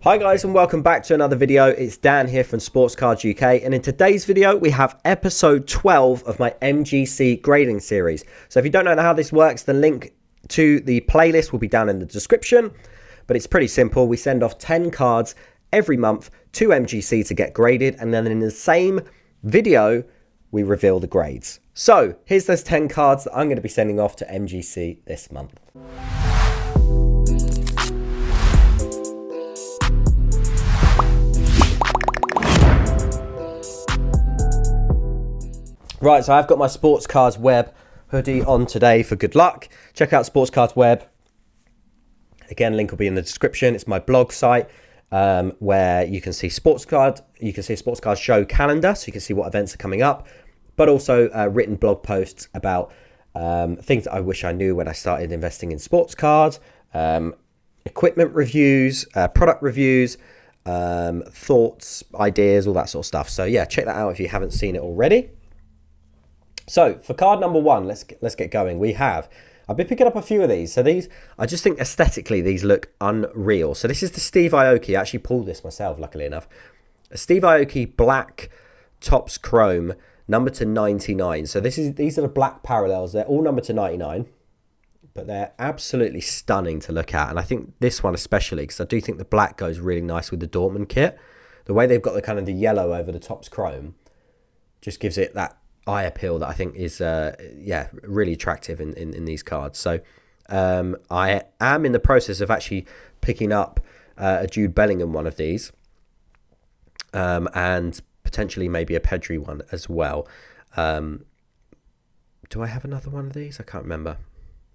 Hi guys and welcome back to another video. It's Dan here from Sports Cards UK, and in today's video we have episode 12 of my MGC grading series. So if you don't know how this works, the link to the playlist will be down in the description, but it's pretty simple. We send off 10 cards every month to MGC to get graded, and then in the same video we reveal the grades. So here's those 10 cards that I'm going to be sending off to MGC this month. Right, so I've got my Sports Cards Web hoodie on today for good luck. Check out Sports Cards Web. Again, link will be in the description. It's my blog site where you can see Sports Card show calendar, so you can see what events are coming up, but also written blog posts about things that I wish I knew when I started investing in sports cards, equipment reviews, product reviews, thoughts, ideas, all that sort of stuff. So yeah, check that out if you haven't seen it already. So for card number one, let's get going. I've been picking up a few of these. So these, I just think aesthetically these look unreal. So this is the Steve Aoki. I actually pulled this myself, luckily enough. A Steve Aoki black Topps Chrome, number to 99. So these are the black parallels. They're all numbered to 99, but they're absolutely stunning to look at. And I think this one especially, because I do think the black goes really nice with the Dortmund kit. The way they've got the kind of the yellow over the Topps Chrome just gives it that eye appeal that I think is really attractive in these cards. So I am in the process of actually picking up a Jude Bellingham one of these, and potentially maybe a Pedri one as well. Do I have another one of these? I can't remember.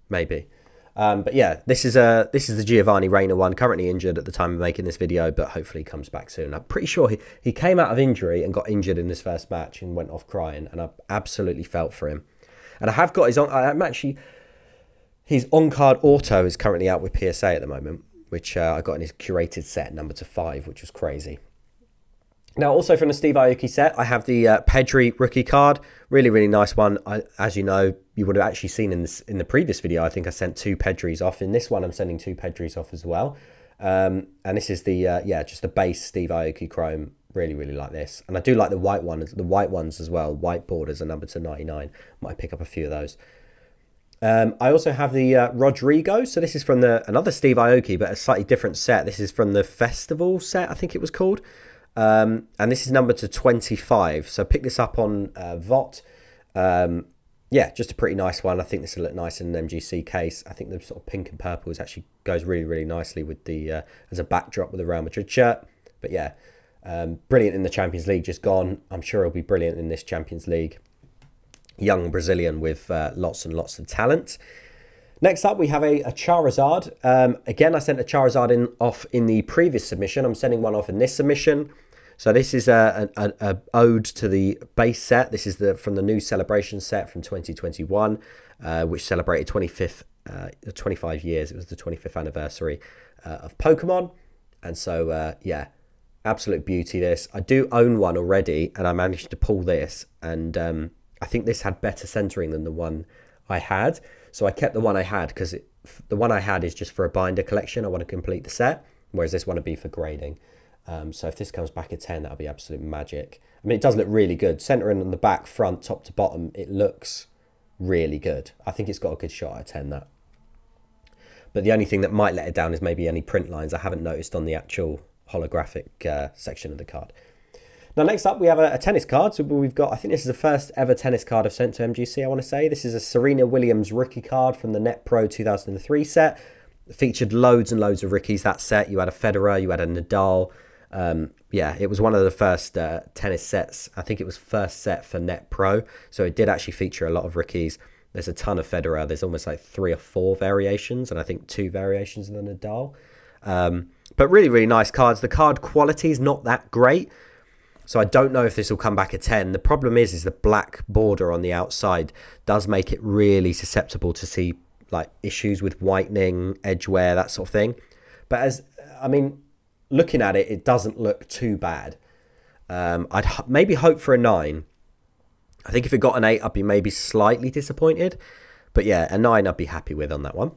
Maybe. But yeah, this is the Giovanni Reina one, currently injured at the time of making this video, but hopefully comes back soon. I'm pretty sure he came out of injury and got injured in his first match and went off crying, and I absolutely felt for him. And I have got his on-card auto is currently out with PSA at the moment, which I got in his curated set, number to 5, which was crazy. Now, also from the Steve Aoki set, I have the Pedri rookie card. Really, really nice one. As you know, you would have actually seen in the previous video, I think I sent 2 Pedris off. In this one, I'm sending 2 Pedris off as well. And this is the, just the base Steve Aoki Chrome. Really, really like this. And I do like the white ones as well. White borders are numbered to 99. Might pick up a few of those. I also have the Rodrigo. So this is from another Steve Aoki, but a slightly different set. This is from the Festival set, I think it was called. And this is numbered to 25, so pick this up on VOT. Just a pretty nice one. I think this will look nice in an MGC case. I think the sort of pink and purple actually goes really, really nicely with the as a backdrop with the Real Madrid shirt. But yeah, brilliant in the Champions League, just gone. I'm sure it'll be brilliant in this Champions League. Young Brazilian with lots and lots of talent. Next up, we have a Charizard. Again, I sent a Charizard off in the previous submission. I'm sending one off in this submission. So this is an ode to the base set. This is from the new celebration set from 2021, which celebrated 25 years. It was the 25th anniversary of Pokemon. And so, absolute beauty this. I do own one already, and I managed to pull this. And I think this had better centering than the one I had. So I kept the one I had because the one I had is just for a binder collection. I want to complete the set, whereas this one would be for grading. So if this comes back a 10, that'll be absolute magic. I mean, it does look really good. Centering on the back, front, top to bottom, it looks really good. I think it's got a good shot at 10, that. But the only thing that might let it down is maybe any print lines I haven't noticed on the actual holographic section of the card. Now, next up, we have a tennis card. So we've got, I think this is the first ever tennis card I've sent to MGC, I want to say. This is a Serena Williams rookie card from the Net Pro 2003 set. It featured loads and loads of rookies, that set. You had a Federer, you had a Nadal. It was one of the first tennis sets. I think it was first set for Net Pro. So it did actually feature a lot of rookies. There's a ton of Federer. There's almost like 3 or 4 variations, and I think 2 variations of the Nadal. But really, really nice cards. The card quality is not that great. So I don't know if this will come back a 10. The problem is the black border on the outside does make it really susceptible to see like issues with whitening, edge wear, that sort of thing. But looking at it, it doesn't look too bad. I'd maybe hope for a 9. I think if it got an 8, I'd be maybe slightly disappointed. But yeah, a 9 I'd be happy with on that one.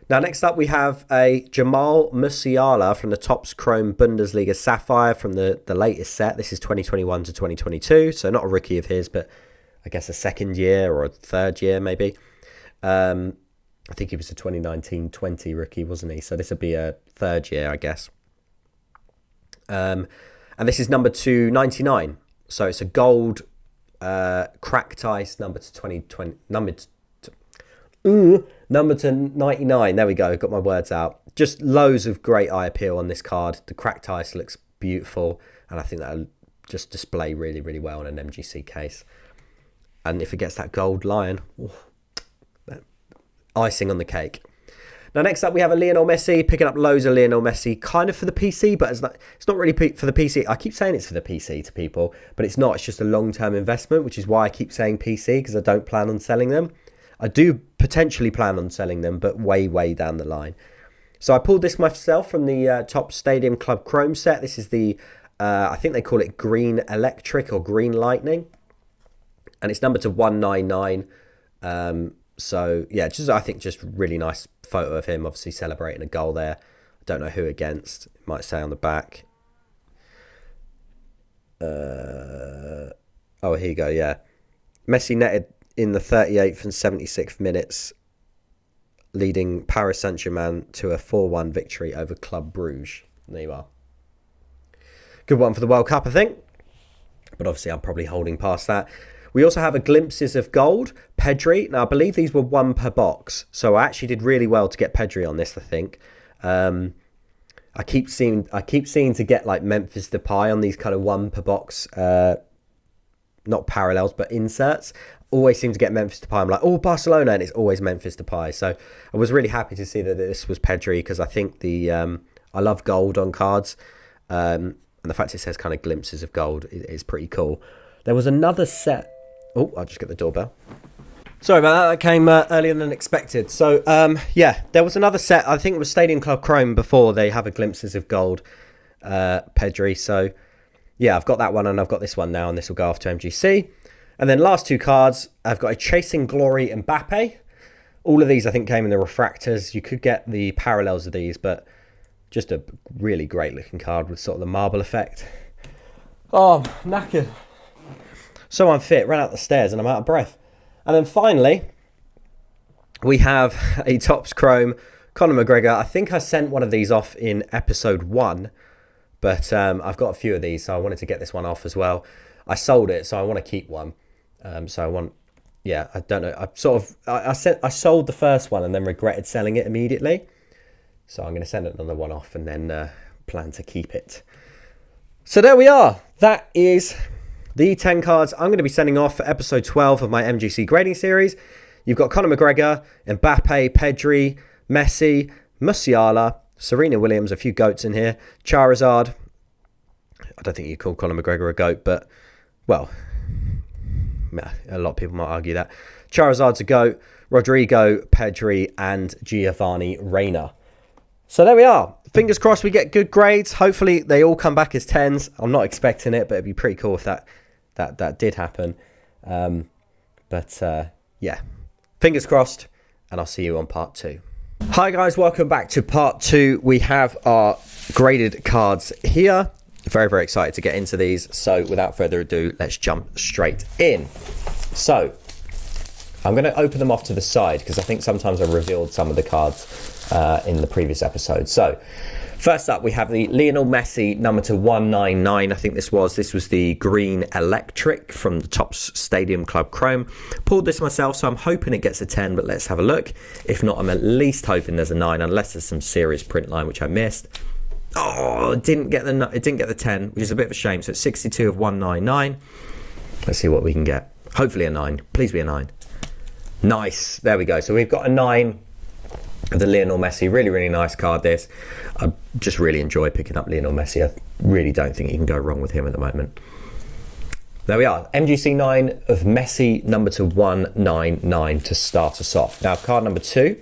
Now, next up, we have a Jamal Musiala from the Topps Chrome Bundesliga Sapphire from the latest set. This is 2021 to 2022, so not a rookie of his, but I guess a second year or a third year maybe. I think he was a 2019-20 rookie, wasn't he? So this would be a third year, I guess. And this is number 299. So it's a gold cracked ice number to 2020, number to 99. There we go. Got my words out. Just loads of great eye appeal on this card. The cracked ice looks beautiful, and I think that'll just display really, really well in an MGC case. And if it gets that gold lion, icing on the cake. Now, next up, we have a Lionel Messi, picking up loads of Lionel Messi, kind of for the PC, but it's not really for the PC. I keep saying it's for the PC to people, but it's not. It's just a long-term investment, which is why I keep saying PC, because I don't plan on selling them. I do potentially plan on selling them, but way, way down the line. So I pulled this myself from the Topps Stadium Club Chrome set. This is the, I think they call it Green Electric or Green Lightning. And it's number to 199. So, yeah, I think just really nice photo of him, obviously celebrating a goal there. I don't know who against. It might say on the back. Oh, here you go, yeah. Messi netted in the 38th and 76th minutes, leading Paris Saint-Germain to a 4-1 victory over Club Bruges. There you are. Good one for the World Cup, I think. But obviously, I'm probably holding past that. We also have a Glimpses of Gold, Pedri. Now, I believe these were 1 per box. So I actually did really well to get Pedri on this, I think. I keep seeing to get like Memphis Depay on these kind of 1 per box, not parallels, but inserts. Always seem to get Memphis Depay. I'm like, oh, Barcelona, and it's always Memphis Depay. So I was really happy to see that this was Pedri, because I think I love gold on cards. And the fact it says kind of Glimpses of Gold is pretty cool. There was another set. Oh, I'll just get the doorbell. Sorry about that. That came earlier than expected. So, yeah, there was another set. I think it was Stadium Club Chrome before. They have a Glimpses of Gold Pedri. So, yeah, I've got that one and I've got this one now, and this will go off to MGC. And then last 2 cards, I've got a Chasing Glory Mbappe. All of these, I think, came in the refractors. You could get the parallels of these, but just a really great looking card with sort of the marble effect. Oh, I'm knackered. So unfit, ran out the stairs and I'm out of breath. And then finally, we have a Topps Chrome Conor McGregor. I think I sent one of these off in episode 1, but I've got a few of these, so I wanted to get this one off as well. I sold it, so I want to keep one. So I want, yeah, I don't know. I sold the first one and then regretted selling it immediately. So I'm going to send another one off and then plan to keep it. So there we are. That is the 10 cards I'm going to be sending off for episode 12 of my MGC grading series. You've got Conor McGregor, Mbappe, Pedri, Messi, Musiala, Serena Williams, a few goats in here, Charizard. I don't think you call Conor McGregor a goat, but, well, a lot of people might argue that. Charizard's a goat, Rodrigo, Pedri, and Giovanni Reina. So there we are. Fingers crossed we get good grades. Hopefully they all come back as 10s. I'm not expecting it, but it'd be pretty cool if that did happen. Yeah, fingers crossed, and I'll see you on part 2. Hi guys, welcome back to part 2. We have our graded cards here. Very, very excited to get into these. So without further ado, let's jump straight in. So I'm going to open them off to the side because I think sometimes I revealed some of the cards in the previous episode. So first up, we have the Lionel Messi number to 199. I think this was the Green Electric from the Topps Stadium Club Chrome. Pulled this myself, so I'm hoping it gets a 10, but let's have a look. If not, I'm at least hoping there's a 9, unless there's some serious print line, which I missed. Oh, it didn't get the 10, which is a bit of a shame. So it's 62 of 199. Let's see what we can get. Hopefully a 9. Please be a 9. Nice. There we go. So we've got a 9 of the Lionel Messi. Really, really nice card, this. I just really enjoy picking up Lionel Messi. I really don't think you can go wrong with him at the moment. There we are. MGC 9 of Messi, number to 199 to start us off. Now, card number 2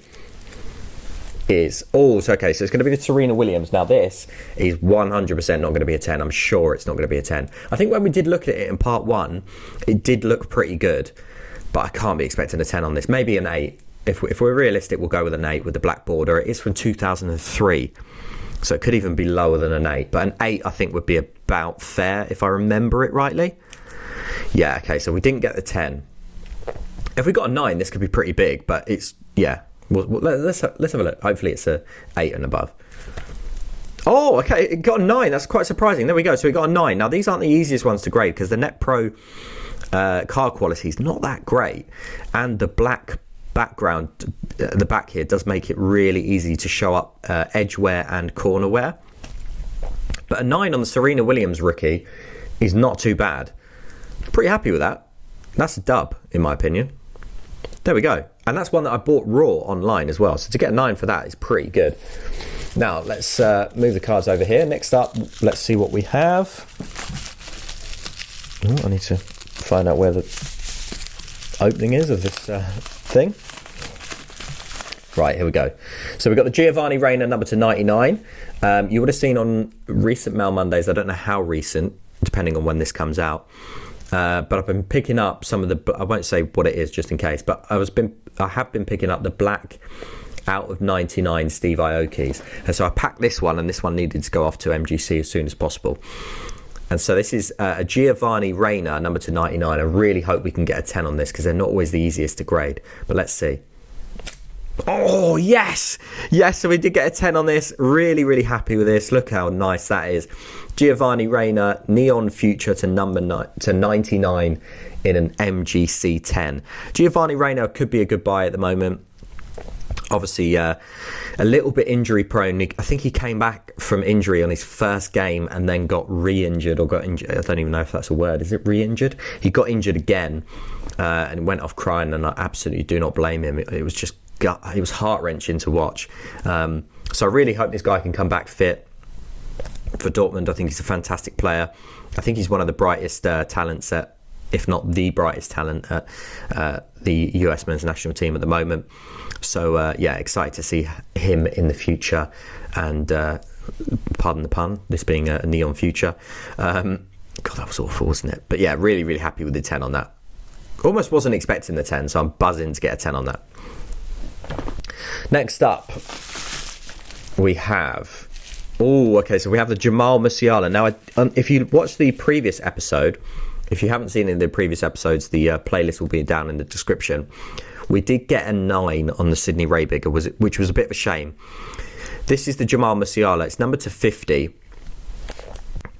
is... Oh, so okay, so it's going to be the Serena Williams. Now, this is 100% not going to be a 10. I'm sure it's not going to be a 10. I think when we did look at it in part 1, it did look pretty good. But I can't be expecting a 10 on this. Maybe an 8. if we're realistic, we'll go with an 8 with the black border. It is from 2003, so it could even be lower than an 8. But an 8, I think, would be about fair if I remember it rightly. Yeah, okay, so we didn't get the 10. If we got a 9, this could be pretty big, but it's, yeah. Let's have a look. Hopefully it's a 8 and above. Oh, okay, it got a 9. That's quite surprising. There we go. So we got a 9. Now, these aren't the easiest ones to grade because the Net Pro card quality is not that great. And the black background at the back here does make it really easy to show up edge wear and corner wear. But a 9 on the Serena Williams rookie is not too bad. Pretty happy with that. That's a dub, in my opinion. There we go. And that's one that I bought raw online as well. So to get a 9 for that is pretty good. Now, let's move the cards over here. Next up, let's see what we have. Oh, I need to find out where the opening is of this thing. Right, here we go. So we've got the Giovanni Reina number to 99. You would have seen on recent Mail Mondays, I don't know how recent, depending on when this comes out. But I've been picking up some of the, I won't say what it is just in case, but I have been picking up the black out of 99 Steve Aoki's. And so I packed this one, and this one needed to go off to MGC as soon as possible. And so this is a Giovanni Reina number to 99. I really hope we can get a 10 on this because they're not always the easiest to grade. But let's see. Oh, yes! Yes, so we did get a 10 on this. Really, really happy with this. Look how nice that is. Giovanni Reina, Neon Future to 99 in an MGC 10. Giovanni Reina could be a good buy at the moment. Obviously, a little bit injury prone. I think he came back from injury on his first game and then got re-injured or got injured. I don't even know if that's a word. Is it re-injured? He got injured again and went off crying, and I absolutely do not blame him. It was just it was heart-wrenching to watch. So I really hope this guy can come back fit for Dortmund. I think he's a fantastic player. I think he's one of the brightest talents at, if not the brightest talent at the US men's national team at the moment. So yeah, excited to see him in the future. And pardon the pun, this being a Neon Future. God, that was awful, wasn't it? But yeah, really, really happy with the 10 on that. Almost wasn't expecting the 10, so I'm buzzing to get a 10 on that. Next up, we have... Oh, okay, so we have the Jamal Musiala. Now, if you watch the previous episode, if you haven't seen it in the previous episodes, the playlist will be down in the description. We did get a 9 on the Sydney Raybiger, which was a bit of a shame. This is the Jamal Musiala. It's numbered to 50.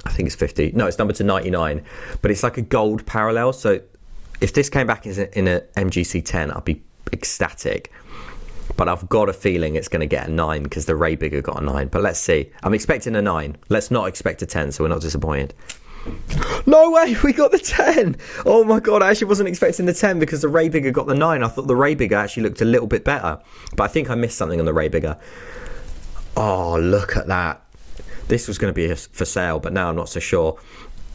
I think it's 50. No, it's numbered to 99. But it's like a gold parallel. So if this came back in a MGC 10, I'd be ecstatic. But I've got a feeling it's going to get a 9 because the Raybiger got a 9. But let's see. I'm expecting a 9. Let's not expect a 10 so we're not disappointed. No way, we got the 10. Oh my god, I actually wasn't expecting the 10 because the Raybiger got the 9. I thought the Raybiger actually looked a little bit better. But I think I missed something on the Raybiger. Oh, look at that. This was going to be for sale, but now I'm not so sure.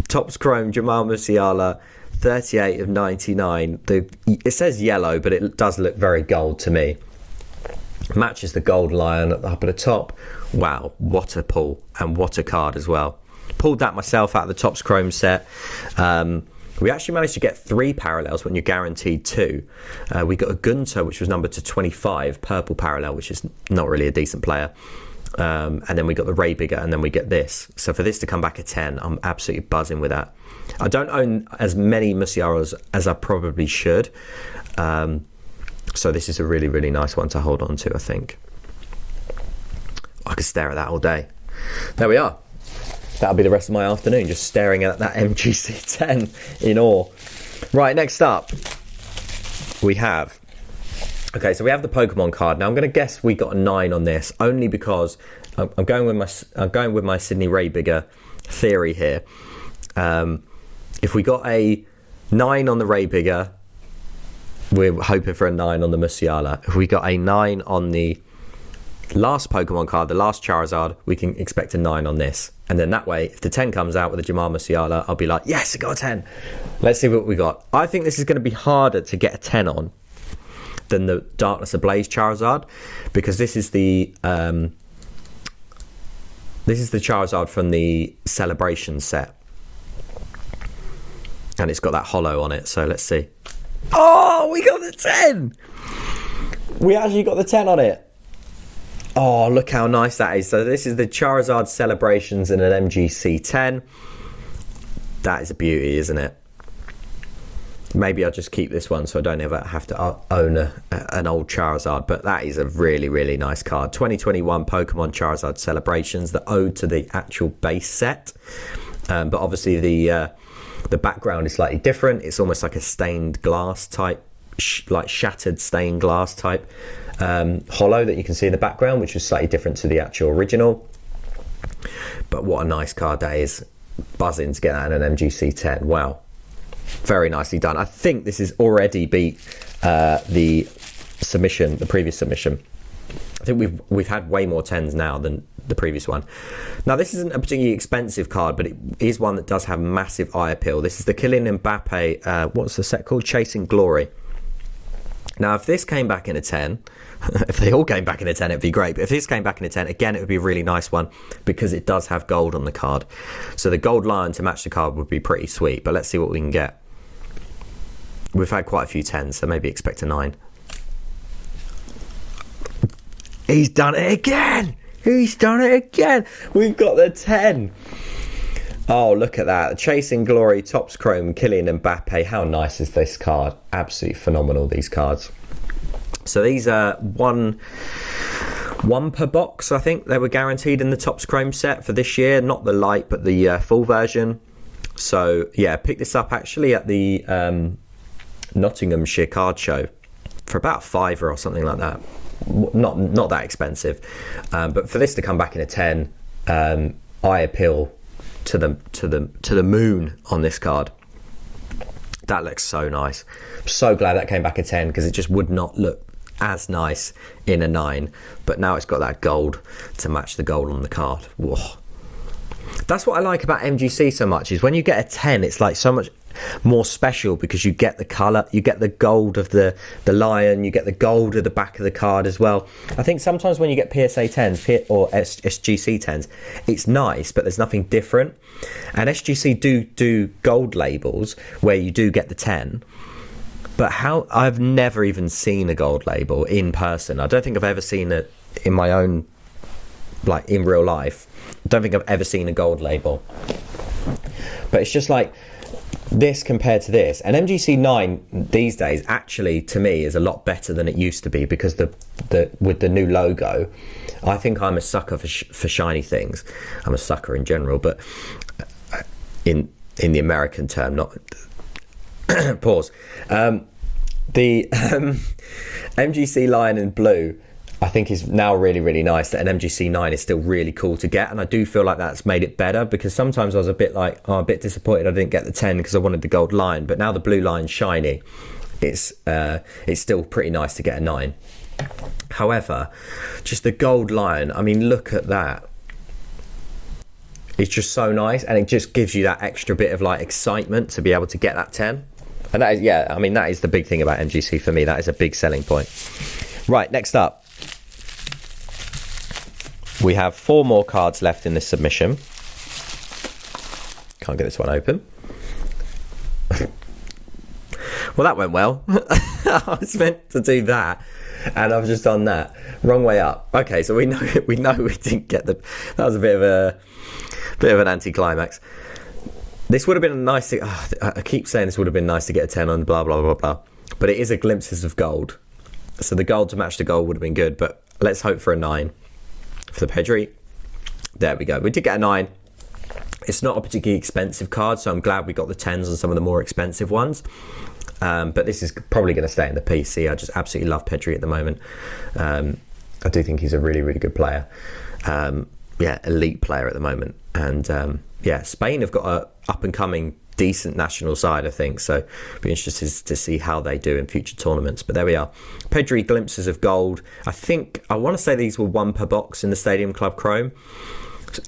Topps Chrome Jamal Musiala, 38 of 99. It says yellow, but it does look very gold to me. Matches the gold lion up at the top. Wow, what a pull, and what a card as well. Pulled that myself out of the Topps Chrome set. We actually managed to get 3 parallels when you're guaranteed 2. We got a Gunter, which was numbered to 25, purple parallel, which is not really a decent player. And then we got the Raybiger, and then we get this. So for this to come back at 10, I'm absolutely buzzing with that. I don't own as many Musialas as I probably should. So this is a really, really nice one to hold on to, I think. I could stare at that all day. There we are. That'll be the rest of my afternoon, just staring at that MGC 10 in awe. Right, next up, we have... Okay, so we have the Pokemon card. Now, I'm going to guess we got a 9 on this, only because I'm going with my Sydney Raybiger theory here. If we got a 9 on the Raybiger, we're hoping for a 9 on the Musiala. If we got a 9 on the last Pokemon card, the last Charizard, we can expect a 9 on this. And then that way, if the 10 comes out with the Jamal Musiala, I'll be like, yes, I got a 10. Let's see what we got. I think this is going to be harder to get a 10 on than the Darkness Ablaze Charizard, because this is the Charizard from the Celebration set. And it's got that holo on it, so let's see. Oh, we got the 10! We actually got the 10 on it. Oh, look how nice that is. So this is the Charizard Celebrations in an MGC 10. That is a beauty, isn't it? Maybe I'll just keep this one so I don't ever have to own an old Charizard. But that is a really, really nice card. 2021 Pokemon Charizard Celebrations, the ode to the actual base set. But obviously the background is slightly different. It's almost like a stained glass type, like shattered stained glass type hollow that you can see in the background, which is slightly different to the actual original. But what a nice card that is. Buzzing to get that in an MGC 10. Wow. Very nicely done. I think this has already beat the submission, the previous submission. I think we've had way more 10s now than the previous one. Now, this isn't a particularly expensive card, but it is one that does have massive eye appeal. This is the Kylian Mbappe, what's the set called? Chasing Glory. Now, if this came back in a 10, if they all came back in a 10, it'd be great. But if this came back in a 10, again, it would be a really nice one because it does have gold on the card. So the gold line to match the card would be pretty sweet. But let's see what we can get. We've had quite a few 10s, so maybe expect a 9. He's done it again. He's done it again. We've got the 10. Oh, look at that. The Chasing Glory, Topps Chrome, Kylian Mbappe. How nice is this card? Absolutely phenomenal, these cards. So these are one per box, I think. They were guaranteed in the Topps Chrome set for this year. Not the light, but the full version. So, yeah, picked this up actually at the Nottinghamshire card show for about £5 or something like that. Not that expensive. But for this to come back in a 10, eye appeal to the moon on this card. That looks so nice. I'm so glad that came back a 10 because it just would not look as nice in a 9, but now it's got that gold to match the gold on the card. Whoa. That's what I like about MGC so much, is when you get a 10, it's like so much more special because you get the colour, you get the gold of the lion, you get the gold of the back of the card as well. I think sometimes when you get PSA 10s or SGC 10s, it's nice, but there's nothing different. And SGC do gold labels where you do get the 10, but I've never even seen a gold label in person. I don't think I've ever seen it in my own, like in real life. I don't think I've ever seen a gold label. But it's just like this compared to this. And MGC 9 these days actually to me is a lot better than it used to be because with the new logo. I think I'm a sucker for shiny things. I'm a sucker in general, but in the American term, not pause. The MGC Lion in blue I think is now really, really nice. That an MGC 9 is still really cool to get, and I do feel like that's made it better because sometimes I was a bit disappointed I didn't get the 10 because I wanted the gold line, but now the blue line's shiny. It's still pretty nice to get a 9. However, just the gold lion, I mean, look at that. It's just so nice, and it just gives you that extra bit of like excitement to be able to get that 10. And that is, yeah, I mean, that is the big thing about MGC for me. That is a big selling point. Right, next up, we have 4 more cards left in this submission. Can't get this one open. Well, that went well. I was meant to do that, and I've just done that. Wrong way up. Okay, so we know we didn't get the. That was a bit of an anticlimax. This would have been a nice. I keep saying this would have been nice to get a 10 on. Blah blah blah blah. But it is a glimpses of gold. So the gold to match the gold would have been good. But let's hope for a 9 for the Pedri. There we go. We did get a 9. It's not a particularly expensive card, so I'm glad we got the 10s on some of the more expensive ones. But this is probably going to stay in the PC. I just absolutely love Pedri at the moment. I do think he's a really, really good player. Elite player at the moment. And Spain have got a up-and-coming decent national side, I think. So be interested to see how they do in future tournaments. But there we are. Pedri glimpses of gold. I want to say these were 1 per box in the Stadium Club Chrome.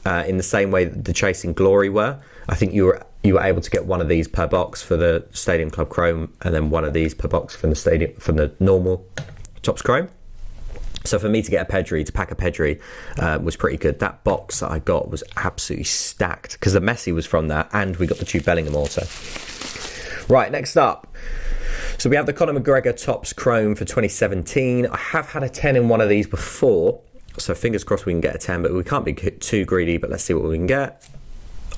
In the same way that the Chasing Glory were. I think you were able to get one of these per box for the Stadium Club Chrome, and then one of these per box from the normal Topps Chrome. So for me to get to pack a Pedri was pretty good. That box that I got was absolutely stacked because the Messi was from that, and we got the Jude Bellingham also. Right, next up, So we have the Conor McGregor Topps Chrome for 2017. I have had a 10 in one of these before, so fingers crossed we can get a 10, but we can't be too greedy, but let's see what we can get.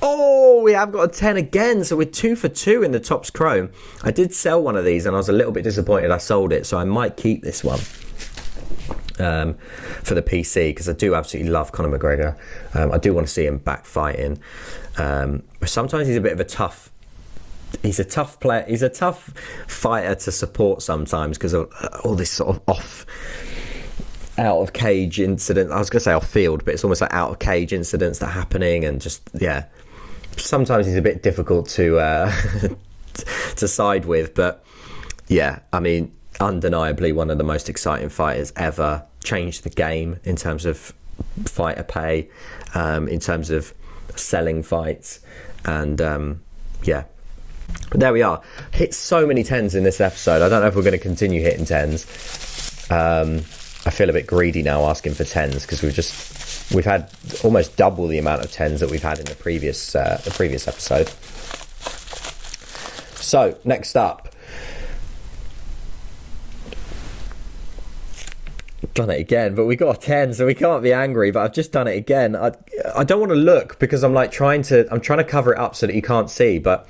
Oh, we have got a 10 again, so we're 2 for 2 in the Topps Chrome. I did sell one of these and I was a little bit disappointed I sold it, so I might keep this one for the PC, because I do absolutely love Conor McGregor. I do want to see him back fighting. Sometimes he's a bit of a tough player. He's a tough fighter to support sometimes because of all this sort of out of cage incident. I was going to say off field, but it's almost like out of cage incidents that are happening, and just, yeah, sometimes he's a bit difficult to to side with. But yeah, I mean, undeniably one of the most exciting fighters ever. Changed the game in terms of fighter pay, in terms of selling fights, and yeah. But there we are. Hit so many 10s in this episode. I don't know if we're going to continue hitting 10s. I feel a bit greedy now asking for 10s, because we've had almost double the amount of 10s that we've had in the previous episode. So next up, done it again, but we got a 10, so we can't be angry, but I've just done it again. I don't want to look, because I'm trying to cover it up so that you can't see, but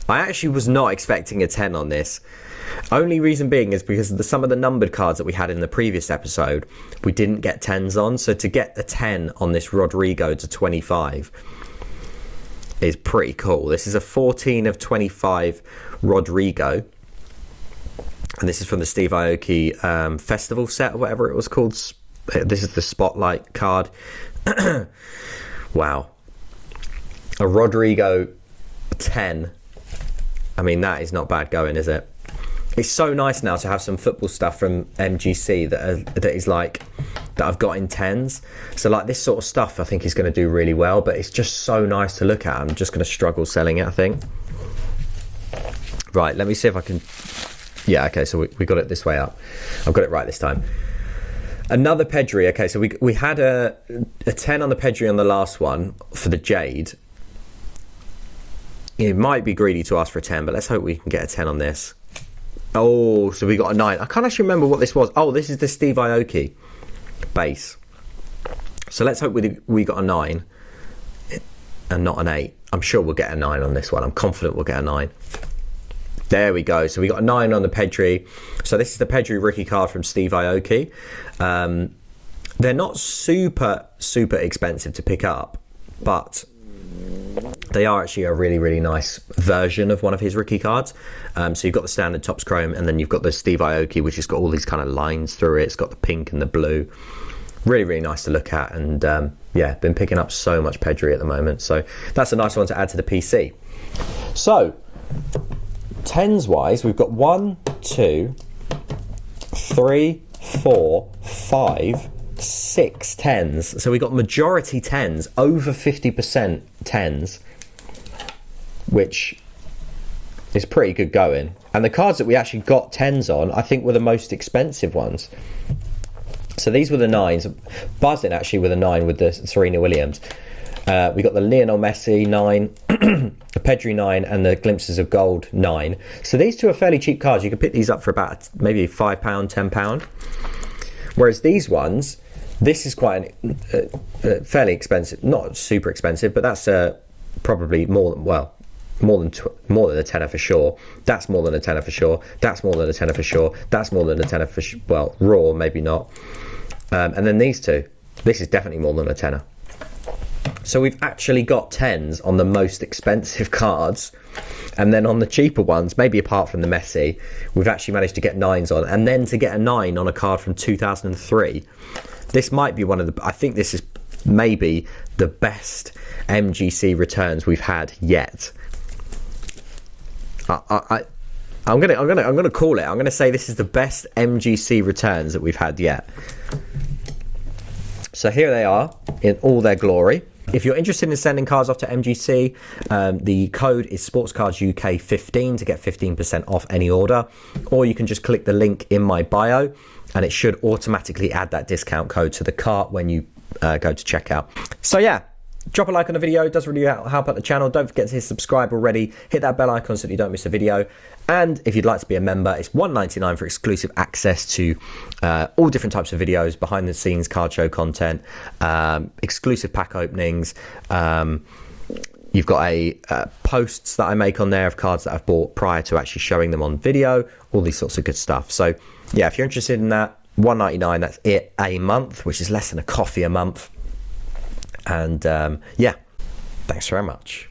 I actually was not expecting a 10 on this. Only reason being is because some of the numbered cards that we had in the previous episode, we didn't get 10s on, so to get a 10 on this Rodrigo to 25 is pretty cool. This is a 14 of 25 Rodrigo, and this is from the Steve Aoki festival set, or whatever it was called. This is the Spotlight card. Wow. A Rodrigo 10. I mean, that is not bad going, is it? It's so nice now to have some football stuff from MGC that I've got in 10s. So like this sort of stuff I think is going to do really well, but it's just so nice to look at. I'm just going to struggle selling it, I think. Right, let me see if I can... Yeah, okay, so we got it this way up. I've got it right this time. Another Pedri. Okay, so we had a 10 on the Pedri on the last one for the Jade. It might be greedy to ask for a 10, but let's hope we can get a 10 on this. Oh, so we got a 9. I can't actually remember what this was. Oh, this is the Steve Aoki base. So let's hope we got a 9 and not an 8. I'm sure we'll get a 9 on this one. I'm confident we'll get a 9. There we go. So we got a 9 on the Pedri. So this is the Pedri rookie card from Steve Aoki. They're not super expensive to pick up, but they are actually a really nice version of one of his rookie cards. So you've got the standard Topps Chrome, and then you've got the Steve Aoki, which has got all these kind of lines through it. It's got the pink and the blue. Really nice to look at. And yeah, been picking up so much Pedri at the moment. So that's a nice one to add to the PC. So 10s wise, we've got 1, 2, 3, 4, 5, 6 10s. So we got majority 10s, over 50% 10s, which is pretty good going. And the cards that we actually got 10s on, I think, were the most expensive ones. So these were the 9s. Buzzing actually with a 9 with the Serena Williams. We got the Lionel Messi 9, the Pedri 9, and the Glimpses of Gold 9. So these two are fairly cheap cards. You can pick these up for about maybe £5, £10. Whereas these ones, this is quite fairly expensive. Not super expensive, but that's probably more than a tenner for sure. That's more than a tenner for sure. That's more than a tenner for sure. That's more than a tenner for sure. Well, raw, maybe not. And then these two, this is definitely more than a tenner. So we've actually got 10s on the most expensive cards, and then on the cheaper ones, maybe apart from the Messi, we've actually managed to get 9s on, and then to get a 9 on a card from 2003. This might be one of the... I think this is maybe the best MGC returns we've had yet. I'm gonna call it. I'm gonna say this is the best MGC returns that we've had yet. So here they are in all their glory. If you're interested in sending cards off to MGC, the code is sportscardsuk15 to get 15% off any order, or you can just click the link in my bio and it should automatically add that discount code to the cart when you go to checkout. So yeah, Drop a like on the video. It does really help out the channel. Don't forget to hit subscribe already. Hit that bell icon so that you don't miss a video. And if you'd like to be a member, it's $1.99 for exclusive access to all different types of videos, behind the scenes card show content, exclusive pack openings. You've got posts that I make on there of cards that I've bought prior to actually showing them on video, all these sorts of good stuff. So yeah, if you're interested in that, $1.99, that's it a month, which is less than a coffee a month. And yeah, thanks very much.